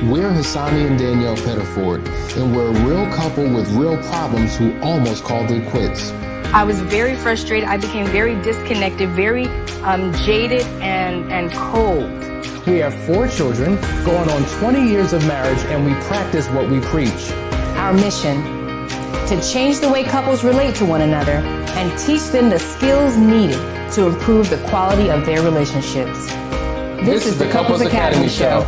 We're Hassani and Danielle Pettiford, and we're a real couple with real problems who almost called it quits. I was very frustrated. I became very disconnected, very jaded and cold. We have 4 children, going on 20 years of marriage, and we practice what we preach. Our mission, to change the way couples relate to one another and teach them the skills needed to improve the quality of their relationships. This is the Couples Academy Show.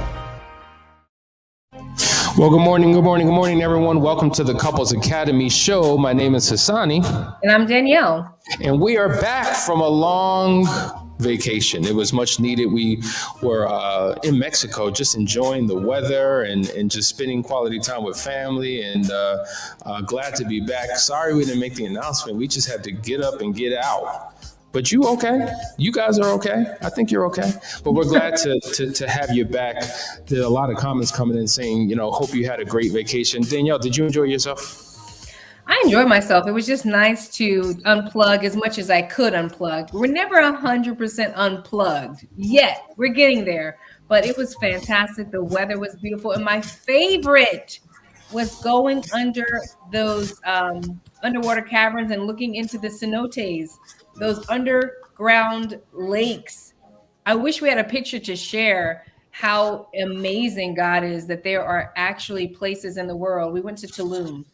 Well, good morning, everyone. Welcome to the Couples Academy Show. My name is Hassani. And I'm Danielle. And we are back from a long vacation. It was much needed. We were in Mexico, just enjoying the weather and just spending quality time with family, and glad to be back. Sorry we didn't make the announcement. We just had to get up and get out. But you okay? You guys are okay? I think you're okay. But we're glad to have you back. There are a lot of comments coming in saying, hope you had a great vacation. Danielle, did you enjoy yourself? I enjoyed myself. It was just nice to unplug as much as I could unplug. We're never 100% unplugged yet. We're getting there. But it was fantastic. The weather was beautiful. And my favorite was going under those underwater caverns and looking into the cenotes, those underground lakes. I wish we had a picture to share how amazing God is, that there are actually places in the world. We went to Tulum,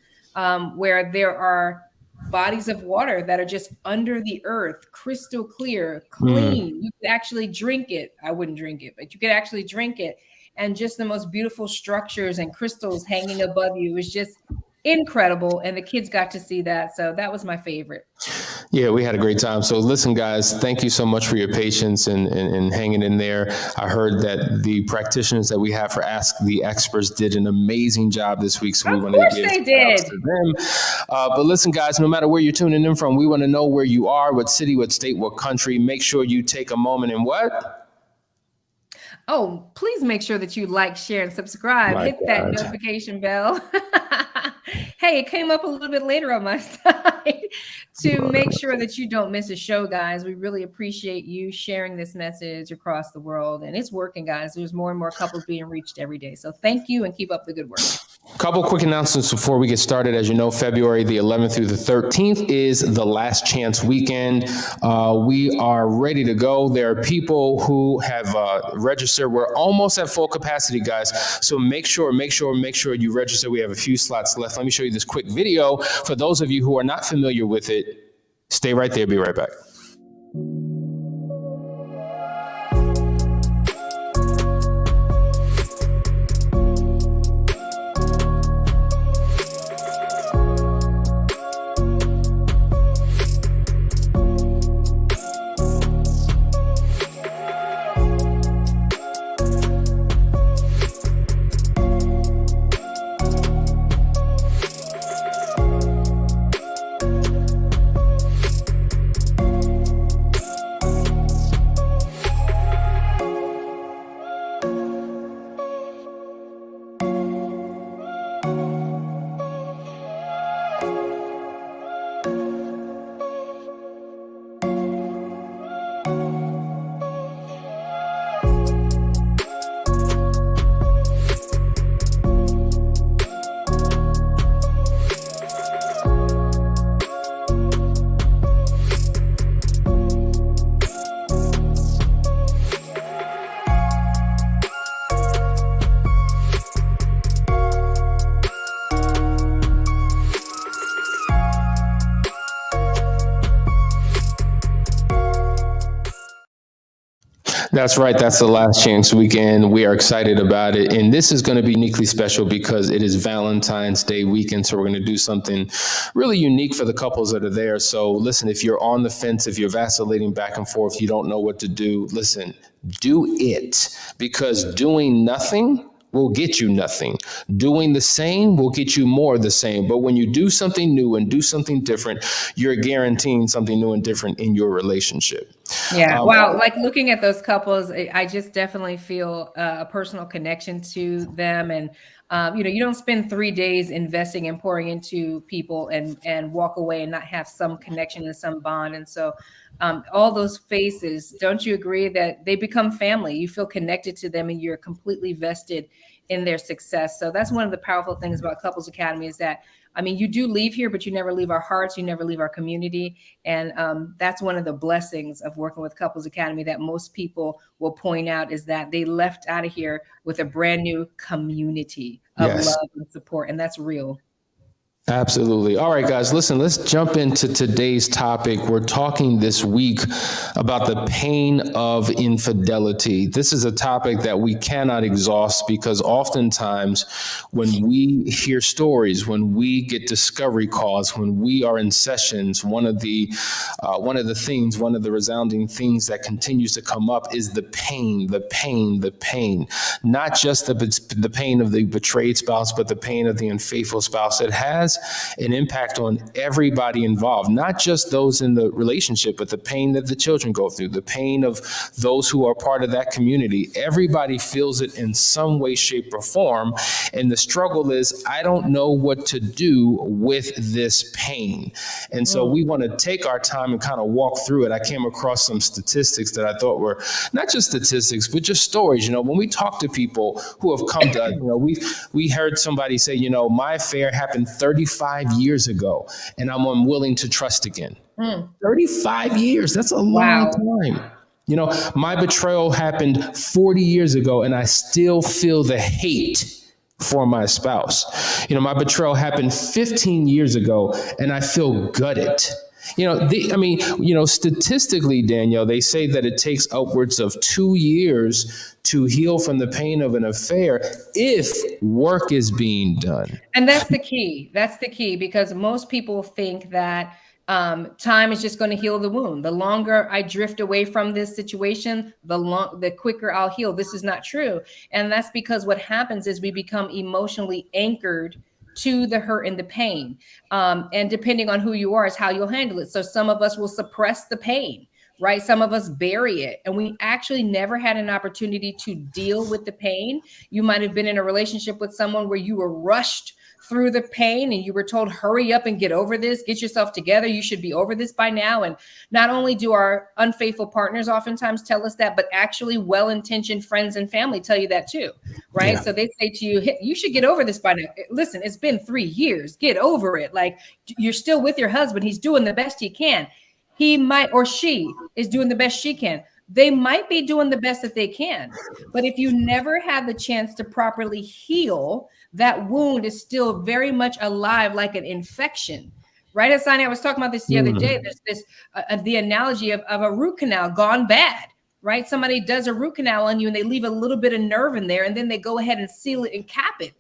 where there are bodies of water that are just under the earth, crystal clear, clean. You could actually drink it. I wouldn't drink it, but you could actually drink it. And just the most beautiful structures and crystals hanging above you. It was just incredible. And the kids got to see that. So that was my favorite. Yeah, we had a great time. So listen, guys, thank you so much for your patience and hanging in there. I heard that the practitioners that we have for Ask the Experts did an amazing job this week. So we want to give props to them. But listen, guys, no matter where you're tuning in from, we want to know where you are, what city, what state, what country. Make sure you take a moment and what? Oh, please make sure that you like, share, and subscribe. Hit that notification bell. Hey, it came up a little bit later on my side to make sure that you don't miss a show, guys. We really appreciate you sharing this message across the world. And it's working, guys. There's more and more couples being reached every day. So thank you and keep up the good work. Couple quick announcements before we get started. As you know, February the 11th through the 13th is the Last Chance Weekend. We are ready to go. There are people who have registered. We're almost at full capacity, guys. So make sure you register. We have a few slots left. Let me show you this quick video. For those of you who are not familiar with it, stay right there. Be right back. That's right. That's the Last Chance Weekend. We are excited about it. And this is going to be uniquely special because it is Valentine's Day weekend. So we're going to do something really unique for the couples that are there. So listen, if you're on the fence, if you're vacillating back and forth, you don't know what to do, listen, do it, because doing nothing will get you nothing. Doing the same will get you more of the same. But when you do something new and do something different, you're guaranteeing something new and different in your relationship. Yeah. Wow. Like looking at those couples, I just definitely feel a personal connection to them. And, you don't spend 3 days investing and pouring into people and walk away and not have some connection and some bond. And so all those faces, don't you agree that they become family? You feel connected to them and you're completely vested in their success. So that's one of the powerful things about Couples Academy is that, I mean, you do leave here, but you never leave our hearts. You never leave our community. And that's one of the blessings of working with Couples Academy that most people will point out is that they left out of here with a brand new community of Yes. love and support. And that's real. Absolutely. All right, guys, listen, let's jump into today's topic. We're talking this week about the pain of infidelity. This is a topic that we cannot exhaust because oftentimes when we hear stories, when we get discovery calls, when we are in sessions, one of the resounding things that continues to come up is the pain. Not just the pain of the betrayed spouse, but the pain of the unfaithful spouse. It has an impact on everybody involved, not just those in the relationship, but the pain that the children go through, the pain of those who are part of that community. Everybody feels it in some way, shape, or form. And the struggle is, I don't know what to do with this pain. And so we want to take our time and kind of walk through it. I came across some statistics that I thought were not just statistics, but just stories. When we talk to people who have come to us, we heard somebody say, my affair happened 35 years ago, and I'm unwilling to trust again. 35 years, that's a long time. My betrayal happened 40 years ago, and I still feel the hate for my spouse. My betrayal happened 15 years ago, and I feel gutted. Statistically, Danielle, they say that it takes upwards of 2 years to heal from the pain of an affair if work is being done. And that's the key. That's the key, because most people think that time is just going to heal the wound. The longer I drift away from this situation, the quicker I'll heal. This is not true. And that's because what happens is we become emotionally anchored to the hurt and the pain. And depending on who you are is how you'll handle it. So some of us will suppress the pain, right? Some of us bury it. And we actually never had an opportunity to deal with the pain. You might have been in a relationship with someone where you were rushed through the pain and you were told, hurry up and get over this, get yourself together. You should be over this by now. And not only do our unfaithful partners oftentimes tell us that, but actually well-intentioned friends and family tell you that too, right? Yeah. So they say to you, hey, you should get over this by now. Listen, it's been 3 years, get over it. Like, you're still with your husband. He's doing the best he can. He might, or she is doing the best she can. They might be doing the best that they can, but if you never have the chance to properly heal, that wound is still very much alive, like an infection, right? Asani, I was talking about this the other day. There's this, the analogy of a root canal gone bad, right? Somebody does a root canal on you and they leave a little bit of nerve in there and then they go ahead and seal it and cap it.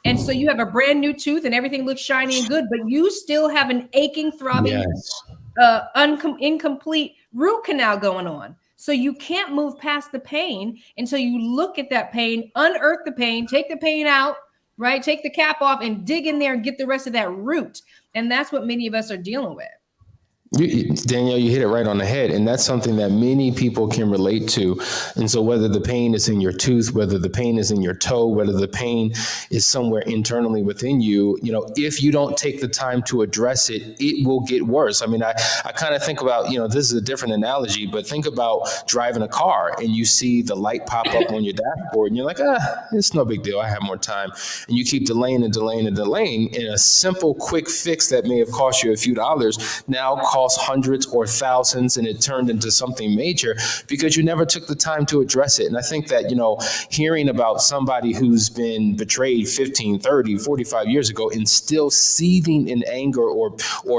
And so you have a brand new tooth and everything looks shiny and good, but you still have an aching, throbbing, incomplete root canal going on. So you can't move past the pain until you look at that pain, unearth the pain, take the pain out, right? Take the cap off and dig in there and get the rest of that root. And that's what many of us are dealing with. Danielle, you hit it right on the head. And that's something that many people can relate to. And so whether the pain is in your tooth, whether the pain is in your toe, whether the pain is somewhere internally within you, if you don't take the time to address it, it will get worse. I mean, I kind of think about, this is a different analogy, but think about driving a car and you see the light pop up on your dashboard and you're like, it's no big deal. I have more time. And you keep delaying and delaying and delaying. And a simple, quick fix that may have cost you a few dollars now costs hundreds or thousands, and it turned into something major because you never took the time to address it. And I think that, hearing about somebody who's been betrayed 15, 30, 45 years ago and still seething in anger or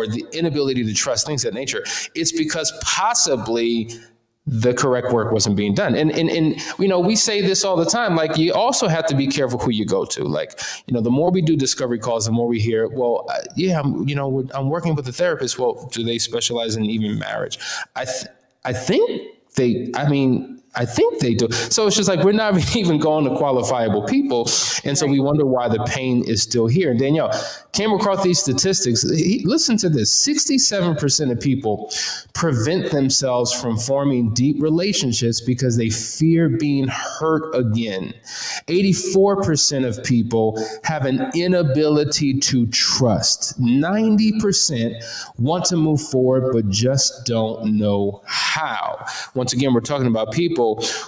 the inability to trust, things of that nature, it's because possibly the correct work wasn't being done. And we say this all the time, like, you also have to be careful who you go to. Like, the more we do discovery calls, the more we hear, well, I'm working with a therapist. Well, do they specialize in even marriage? I think I think they do. So it's just like we're not even going to qualifiable people. And so we wonder why the pain is still here. And Danielle came across these statistics. Listen to this. 67% of people prevent themselves from forming deep relationships because they fear being hurt again. 84% of people have an inability to trust. 90% want to move forward but just don't know how. Once again, we're talking about people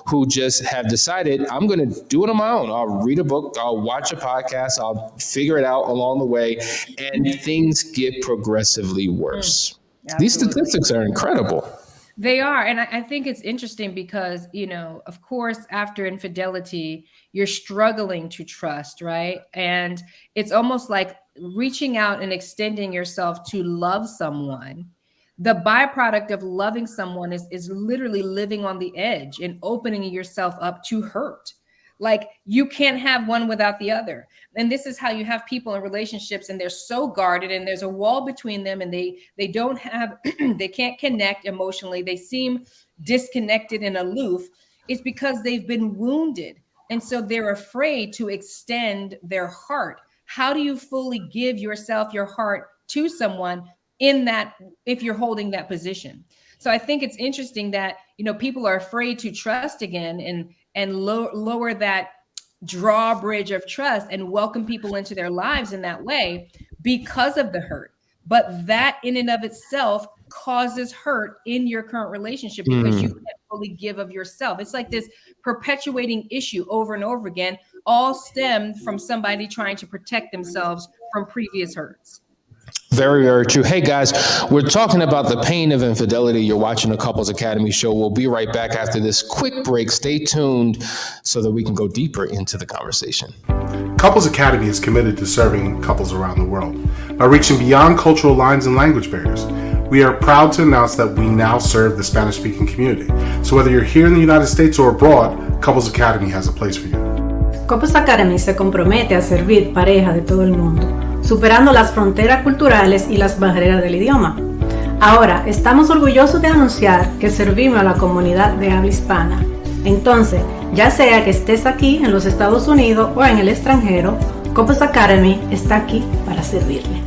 who just have decided, I'm going to do it on my own. I'll read a book, I'll watch a podcast, I'll figure it out along the way, and things get progressively worse. These statistics are incredible. They are. And I think it's interesting because, of course, after infidelity, you're struggling to trust, right? And it's almost like reaching out and extending yourself to love someone. The byproduct of loving someone is literally living on the edge and opening yourself up to hurt. Like you can't have one without the other. And this is how you have people in relationships and they're so guarded and there's a wall between them and they don't have, they can't connect emotionally. They seem disconnected and aloof. It's because they've been wounded. And so they're afraid to extend their heart. How do you fully give yourself, your heart to someone in that, if you're holding that position? So I think it's interesting that, people are afraid to trust again and lower that drawbridge of trust and welcome people into their lives in that way because of the hurt. But that in and of itself causes hurt in your current relationship because you can't fully give of yourself. It's like this perpetuating issue over and over again, all stemmed from somebody trying to protect themselves from previous hurts. Very, very true. Hey, guys, we're talking about the pain of infidelity. You're watching the Couples Academy show. We'll be right back after this quick break. Stay tuned so that we can go deeper into the conversation. Couples Academy is committed to serving couples around the world by reaching beyond cultural lines and language barriers. We are proud to announce that we now serve the Spanish-speaking community. So whether you're here in the United States or abroad, Couples Academy has a place for you. Couples Academy se compromete a servir parejas de todo el mundo, superando las fronteras culturales y las barreras del idioma. Ahora, estamos orgullosos de anunciar que servimos a la comunidad de habla hispana. Entonces, ya sea que estés aquí en los Estados Unidos o en el extranjero, Couples Academy está aquí para servirle.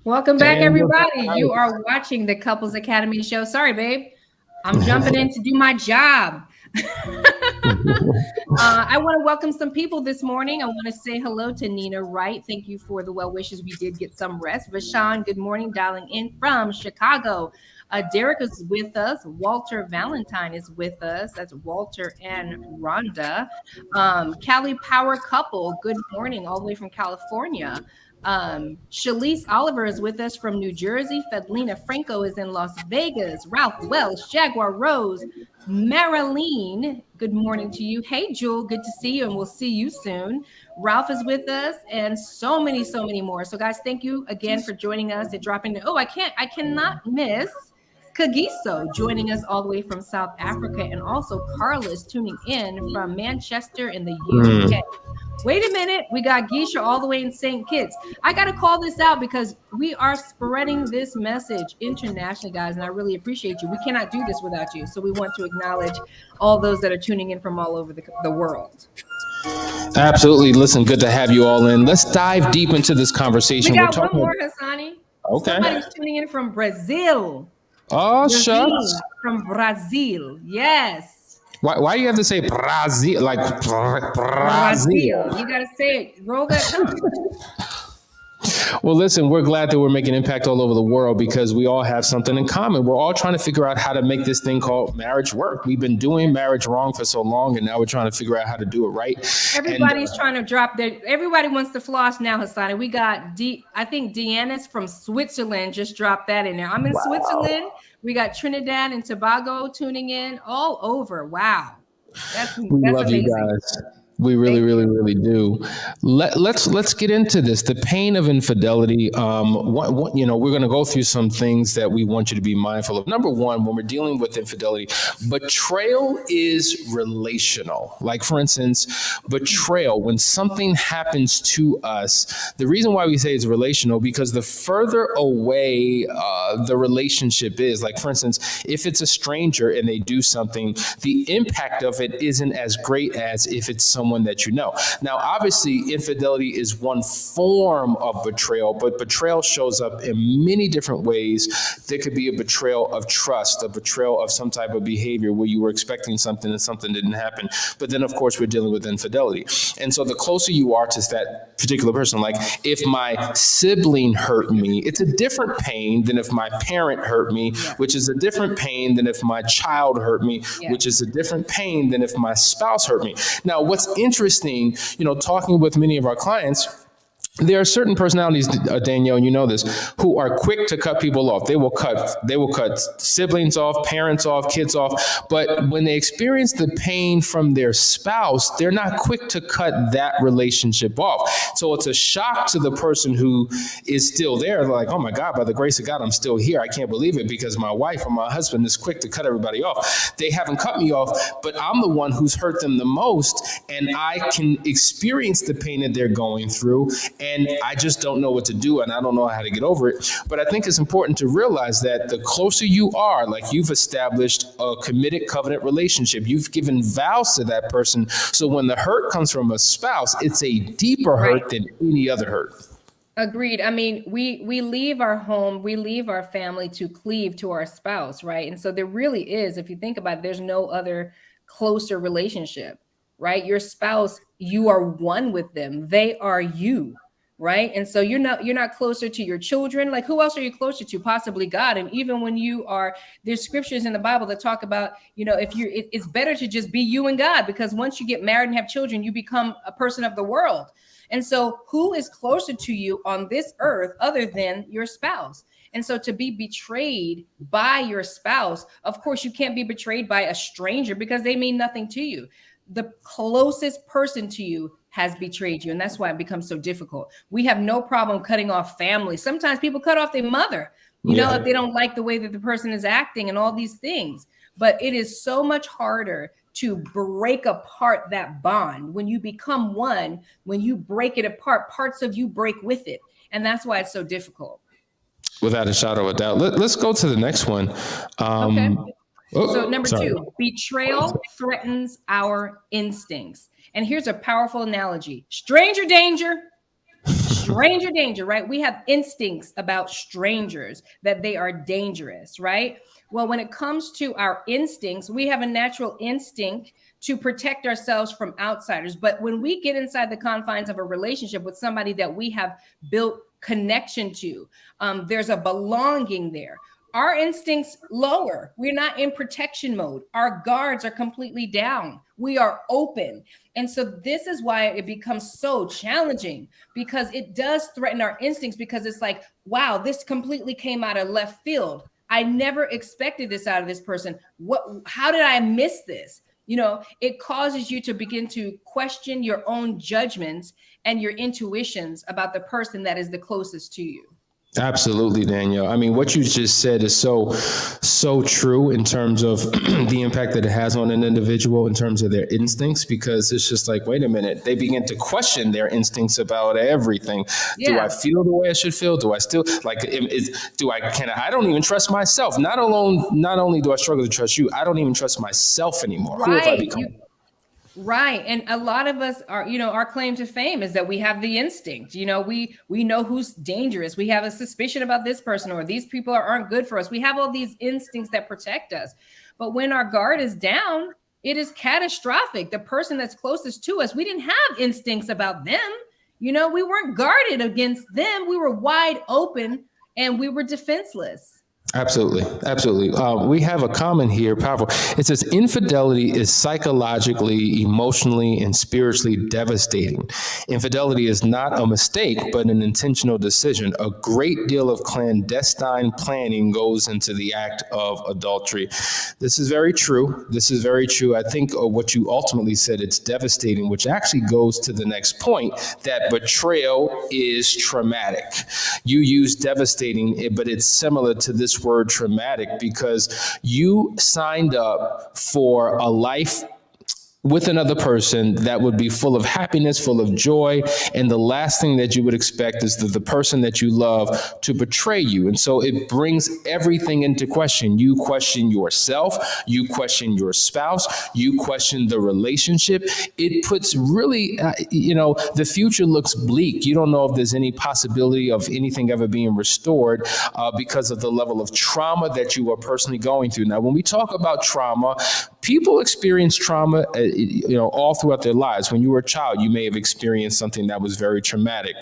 Welcome back, everybody. You are watching the Couples Academy show. Sorry, babe. I'm jumping in to do my job. I want to welcome some people this morning. I want to say hello to Nina Wright. Thank you for the well wishes. We did get some rest. Vashawn, good morning, dialing in from Chicago. Derek is with us. Walter Valentine is with us. That's Walter and Rhonda. Cali Power Couple, good morning, all the way from California. Shalise Oliver is with us from New Jersey. Fedlina Franco is in Las Vegas. Ralph Welsh, Jaguar Rose, Marilyn, good morning to you. Hey, Jewel, good to see you, and we'll see you soon. Ralph is with us, and so many more. So, guys, thank you again for joining us and dropping. I cannot miss Kagiso joining us all the way from South Africa, and also Carlos tuning in from Manchester in the UK. Wait a minute, we got Geisha all the way in St. Kitts. I got to call this out because we are spreading this message internationally, guys, and I really appreciate you. We cannot do this without you, so we want to acknowledge all those that are tuning in from all over the world. Absolutely. Listen, good to have you all in. Let's dive deep into this conversation. We got one more, Hassani. Okay. Somebody's tuning in from Brazil. Oh, shucks. From Brazil, yes. Why do you have to say Brazil? Like Brazil. You got to say it. Roll that tongue. Well, listen, we're glad that we're making impact all over the world because we all have something in common. We're all trying to figure out how to make this thing called marriage work. We've been doing marriage wrong for so long, and now we're trying to figure out how to do it right. Everybody's trying to drop everybody wants to floss now, Hassani. We got I think Deanna's from Switzerland just dropped that in there. I'm in Switzerland. We got Trinidad and Tobago tuning in all over. Wow. That's love amazing. You guys. We really do. Let's get into this. The pain of infidelity. We're going to go through some things that we want you to be mindful of. Number one, when we're dealing with infidelity, betrayal is relational. Like, for instance, betrayal, when something happens to us, the reason why we say it's relational, because the further away the relationship is, like, for instance, if it's a stranger and they do something, the impact of it isn't as great as if it's someone that you know. Now, obviously, infidelity is one form of betrayal, but betrayal shows up in many different ways. There could be a betrayal of trust, a betrayal of some type of behavior where you were expecting something and something didn't happen. But then, of course, we're dealing with infidelity. And so the closer you are to that particular person, like if my sibling hurt me, it's a different pain than if my parent hurt me, which is a different pain than if my child hurt me, which is a different pain than if my spouse hurt me. Now, what's interesting, talking with many of our clients, there are certain personalities, Danielle, and you know this, who are quick to cut people off. They will cut siblings off, parents off, kids off. But when they experience the pain from their spouse, they're not quick to cut that relationship off. So it's a shock to the person who is still there. They're like, oh my God, by the grace of God, I'm still here. I can't believe it because my wife or my husband is quick to cut everybody off. They haven't cut me off, but I'm the one who's hurt them the most. And I can experience the pain that they're going through. And I just don't know what to do, and I don't know how to get over it. But I think it's important to realize that the closer you are, like you've established a committed covenant relationship, you've given vows to that person. So when the hurt comes from a spouse, it's a deeper hurt than any other hurt. Agreed. I mean, we leave our home, we leave our family to cleave to our spouse, right? And so there really is, if you think about it, there's no other closer relationship, right? Your spouse, you are one with them. They are you. Right. And so you're not closer to your children. Like, who else are you closer to? Possibly God. And even when there's scriptures in the Bible that talk about, it's better to just be you and God, because once you get married and have children, you become a person of the world. And so who is closer to you on this earth other than your spouse? And so to be betrayed by your spouse, of course, you can't be betrayed by a stranger because they mean nothing to you. The closest person to you has betrayed you. And that's why it becomes so difficult. We have no problem cutting off family. Sometimes people cut off their mother, if they don't like the way that the person is acting and all these things. But it is so much harder to break apart that bond. When you become one, when you break it apart, parts of you break with it. And that's why it's so difficult. Without a shadow of a doubt. Let's go to the next one. Okay. So number 2, betrayal threatens our instincts. And here's a powerful analogy. Stranger danger, right? We have instincts about strangers, that they are dangerous, right? Well, when it comes to our instincts, we have a natural instinct to protect ourselves from outsiders. But when we get inside the confines of a relationship with somebody that we have built connection to, there's a belonging there. Our instincts lower. We're not in protection mode. Our guards are completely down. We are open. And so this is why it becomes so challenging, because it does threaten our instincts, because it's like, wow, this completely came out of left field. I never expected this out of this person. How did I miss this? It causes you to begin to question your own judgments and your intuitions about the person that is the closest to you. Absolutely, Danielle. I mean, what you just said is so true in terms of the impact that it has on an individual in terms of their instincts, because it's just like, wait a minute, they begin to question their instincts about everything. Yeah. Do I feel the way I should feel? Do I still I don't even trust myself. Not only do I struggle to trust you, I don't even trust myself anymore. Right. Who have I become? Right. And a lot of us are, our claim to fame is that we have the instinct. We know who's dangerous. We have a suspicion about this person, or these people aren't good for us. We have all these instincts that protect us. But when our guard is down, it is catastrophic. The person that's closest to us, we didn't have instincts about them. You know, we weren't guarded against them. We were wide open and we were defenseless. Absolutely. Absolutely. We have a comment here, powerful. It says infidelity is psychologically, emotionally, and spiritually devastating. Infidelity is not a mistake, but an intentional decision. A great deal of clandestine planning goes into the act of adultery. This is very true. This is very true. I think what you ultimately said, it's devastating, which actually goes to the next point, that betrayal is traumatic. You use devastating, but it's similar to this word traumatic, because you signed up for a life with another person that would be full of happiness, full of joy. And the last thing that you would expect is that the person that you love to betray you. And so it brings everything into question. You question yourself, you question your spouse, you question the relationship. It puts really, the future looks bleak. You don't know if there's any possibility of anything ever being restored because of the level of trauma that you are personally going through. Now, when we talk about trauma, people experience trauma, all throughout their lives. When you were a child, you may have experienced something that was very traumatic,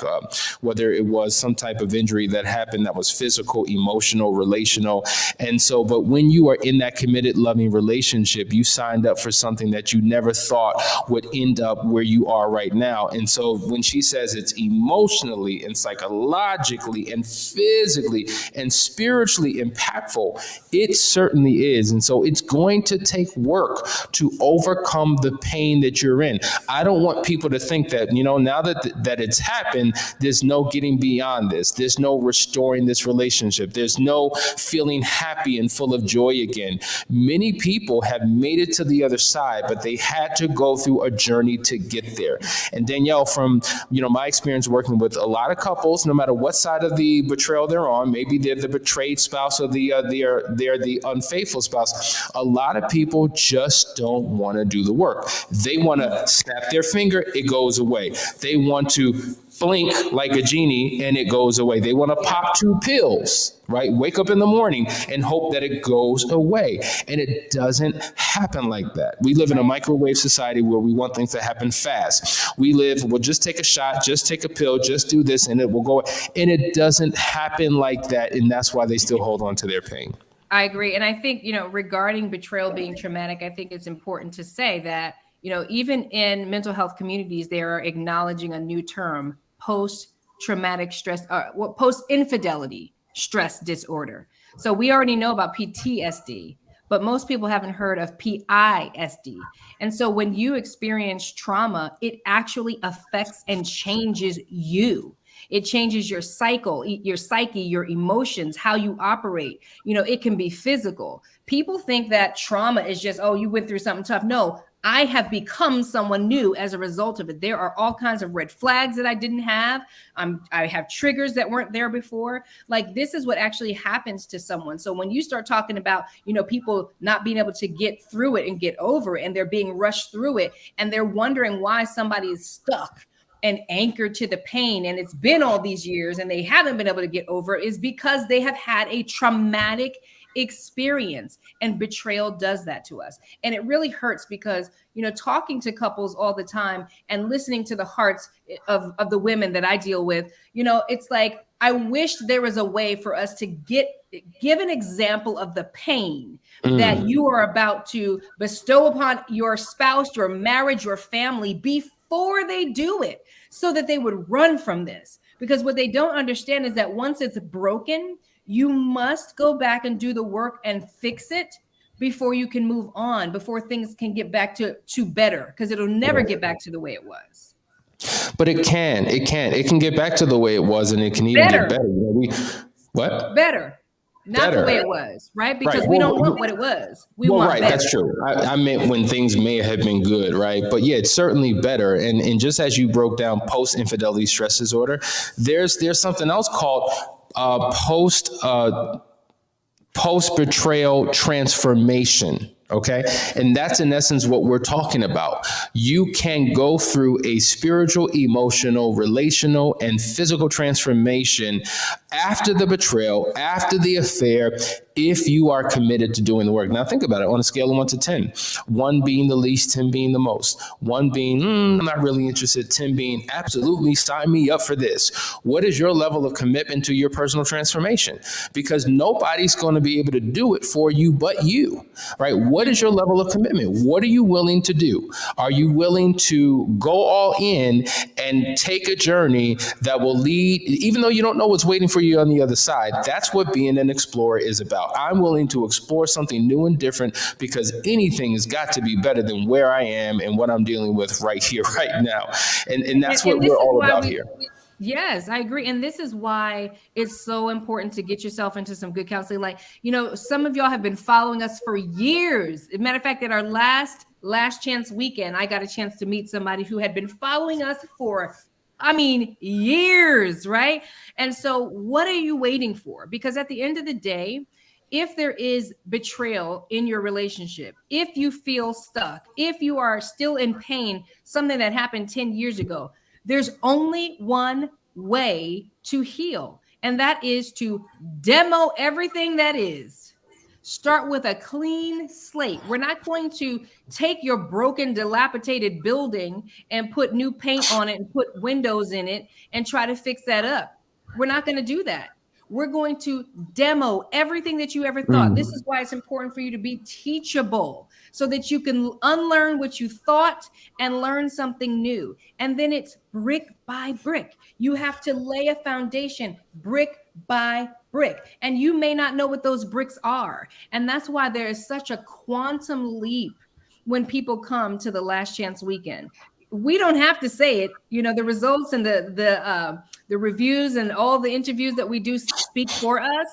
whether it was some type of injury that happened that was physical, emotional, relational. And so, but when you are in that committed, loving relationship, you signed up for something that you never thought would end up where you are right now. And so when she says it's emotionally and psychologically and physically and spiritually impactful, it certainly is. And so it's going to take work to overcome the pain that you're in. I don't want people to think that, now that it's happened, there's no getting beyond this. There's no restoring this relationship. There's no feeling happy and full of joy again. Many people have made it to the other side, but they had to go through a journey to get there. And Danielle, from my experience working with a lot of couples, no matter what side of the betrayal they're on, maybe they're the betrayed spouse or they're the unfaithful spouse. A lot of people just don't want to do the work. They want to snap their finger, it goes away. They want to blink like a genie and it goes away. They want to pop 2 pills, right? Wake up in the morning and hope that it goes away. And it doesn't happen like that. We live in a microwave society where we want things to happen fast. We'll just take a shot, just take a pill, just do this and it will go away. And it doesn't happen like that. And that's why they still hold on to their pain. I agree. And I think, regarding betrayal being traumatic, I think it's important to say that, even in mental health communities, they are acknowledging a new term, post-traumatic stress, post-infidelity stress disorder. So we already know about PTSD, but most people haven't heard of PISD. And so when you experience trauma, it actually affects and changes you. It changes your psyche, your emotions, how you operate. It can be physical. People think that trauma is just, you went through something tough. No, I have become someone new as a result of it. There are all kinds of red flags that I didn't have. I have triggers that weren't there before. Like, this is what actually happens to someone. So when you start talking about, people not being able to get through it and get over it, and they're being rushed through it, and they're wondering why somebody is stuck and anchored to the pain, and it's been all these years and they haven't been able to get over it, is because they have had a traumatic experience. And betrayal does that to us. And it really hurts because, talking to couples all the time and listening to the hearts of the women that I deal with, it's like, I wish there was a way for us to give an example of the pain that you are about to bestow upon your spouse, your marriage, your family before they do it, so that they would run from this. Because what they don't understand is that once it's broken, you must go back and do the work and fix it before you can move on, before things can get back to better, because it'll never get back to the way it was. But it can get back to the way it was, and it can even get better. What? Better. Not the way it was, right? Because we don't want what it was. We want better. That's true. I meant when things may have been good, right? But yeah, it's certainly better. And just as you broke down post-infidelity stress disorder, there's something else called post-betrayal transformation. Okay. And that's in essence what we're talking about. You can go through a spiritual, emotional, relational, and physical transformation after the betrayal, after the affair, if you are committed to doing the work. Now think about it on a scale of 1 to 10, 1 being the least, 10 being the most, 1 being, I'm not really interested, 10 being absolutely sign me up for this. What is your level of commitment to your personal transformation? Because nobody's going to be able to do it for you but you, right? What is your level of commitment? What are you willing to do? Are you willing to go all in and take a journey that will lead, even though you don't know what's waiting for you on the other side? That's what being an explorer is about. I'm willing to explore something new and different because anything has got to be better than where I am and what I'm dealing with right here, right now. And that's what we're all about here. Yes, I agree. And this is why it's so important to get yourself into some good counseling. Like, some of y'all have been following us for years. As a matter of fact, at our last chance weekend, I got a chance to meet somebody who had been following us for, years, right? And so what are you waiting for? Because at the end of the day, if there is betrayal in your relationship, if you feel stuck, if you are still in pain, something that happened 10 years ago, there's only one way to heal, and that is to demo everything that is. Start with a clean slate. We're not going to take your broken, dilapidated building and put new paint on it and put windows in it and try to fix that up. We're not going to do that. We're going to demo everything that you ever thought. This is why it's important for you to be teachable so that you can unlearn what you thought and learn something new. And then it's brick by brick. You have to lay a foundation brick by brick. And you may not know what those bricks are. And that's why there is such a quantum leap when people come to the Last Chance Weekend. We don't have to say it. The results and the reviews and all the interviews that we do speak for us,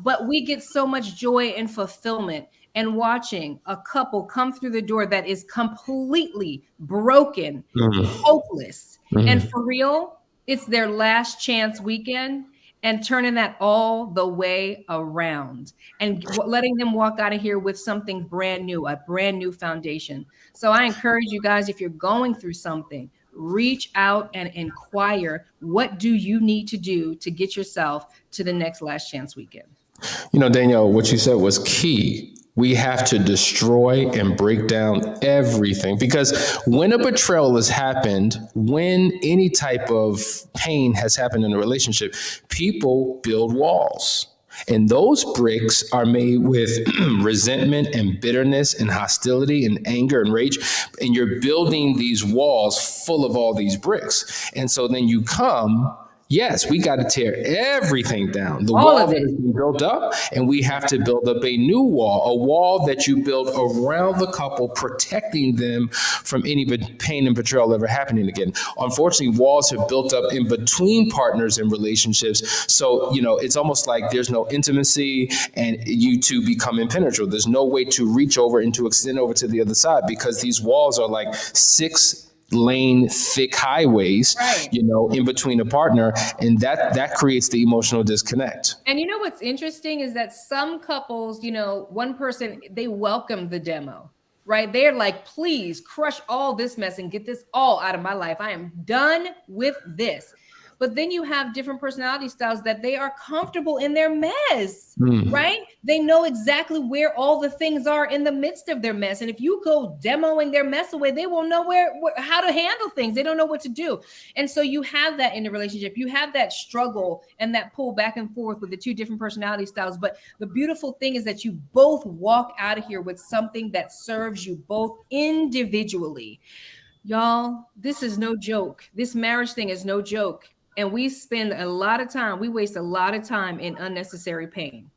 but we get so much joy and fulfillment and watching a couple come through the door that is completely broken, hopeless. And for real, it's their last chance weekend, and turning that all the way around and letting them walk out of here with something brand new, a brand new foundation. So I encourage you guys, if you're going through something, reach out and inquire, what do you need to do to get yourself to the next Last Chance Weekend? Danielle, what you said was key. We have to destroy and break down everything, because when a betrayal has happened, when any type of pain has happened in a relationship, people build walls. And those bricks are made with resentment and bitterness and hostility and anger and rage. And you're building these walls full of all these bricks. And so then you come, yes, we got to tear everything down. The wall that has been built up, and we have to build up a new wall, a wall that you build around the couple, protecting them from any pain and betrayal ever happening again. Unfortunately, walls have built up in between partners and relationships. So, it's almost like there's no intimacy and you two become impenetrable. There's no way to reach over and to extend over to the other side, because these walls are like 6-lane thick highways, right, in between a partner, and that creates the emotional disconnect. And what's interesting is that some couples, one person, they welcome the demo, right? They're like, please crush all this mess and get this all out of my life. I am done with this. But then you have different personality styles that they are comfortable in their mess, right? They know exactly where all the things are in the midst of their mess. And if you go demoing their mess away, they won't know how to handle things. They don't know what to do. And so you have that in the relationship. You have that struggle and that pull back and forth with the two different personality styles. But the beautiful thing is that you both walk out of here with something that serves you both individually. Y'all, this is no joke. This marriage thing is no joke. And we spend a lot of time, we waste a lot of time in unnecessary pain.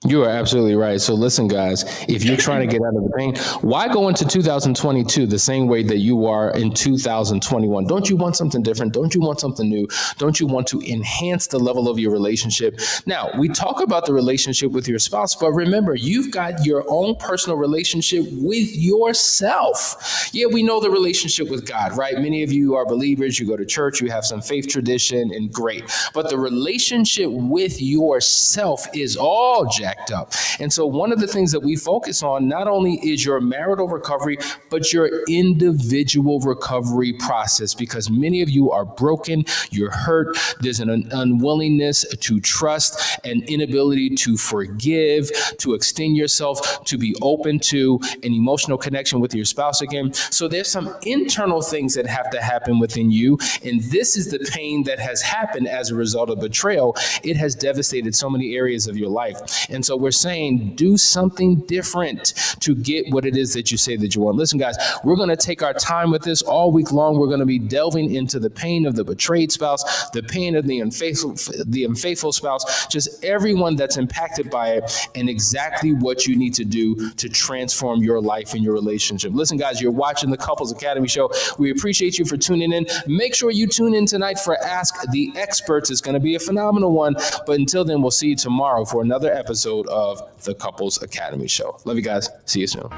You are absolutely right. So listen, guys, if you're trying to get out of the pain, why go into 2022 the same way that you are in 2021? Don't you want something different? Don't you want something new? Don't you want to enhance the level of your relationship? Now, we talk about the relationship with your spouse, but remember, you've got your own personal relationship with yourself. Yeah, we know the relationship with God, right? Many of you are believers. You go to church, you have some faith tradition, and great. But the relationship with yourself is all jacked jacked up. And so one of the things that we focus on not only is your marital recovery, but your individual recovery process, because many of you are broken, you're hurt, there's an unwillingness to trust, an inability to forgive, to extend yourself, to be open to an emotional connection with your spouse again. So there's some internal things that have to happen within you, and this is the pain that has happened as a result of betrayal. It has devastated so many areas of your life. And so we're saying do something different to get what it is that you say that you want. Listen, guys, we're going to take our time with this all week long. We're going to be delving into the pain of the betrayed spouse, the pain of the unfaithful spouse, just everyone that's impacted by it, and exactly what you need to do to transform your life and your relationship. Listen, guys, you're watching the Couples Academy show. We appreciate you for tuning in. Make sure you tune in tonight for Ask the Experts. It's going to be a phenomenal one. But until then, we'll see you tomorrow for another episode of the Couples Academy show. Love you guys. See you soon.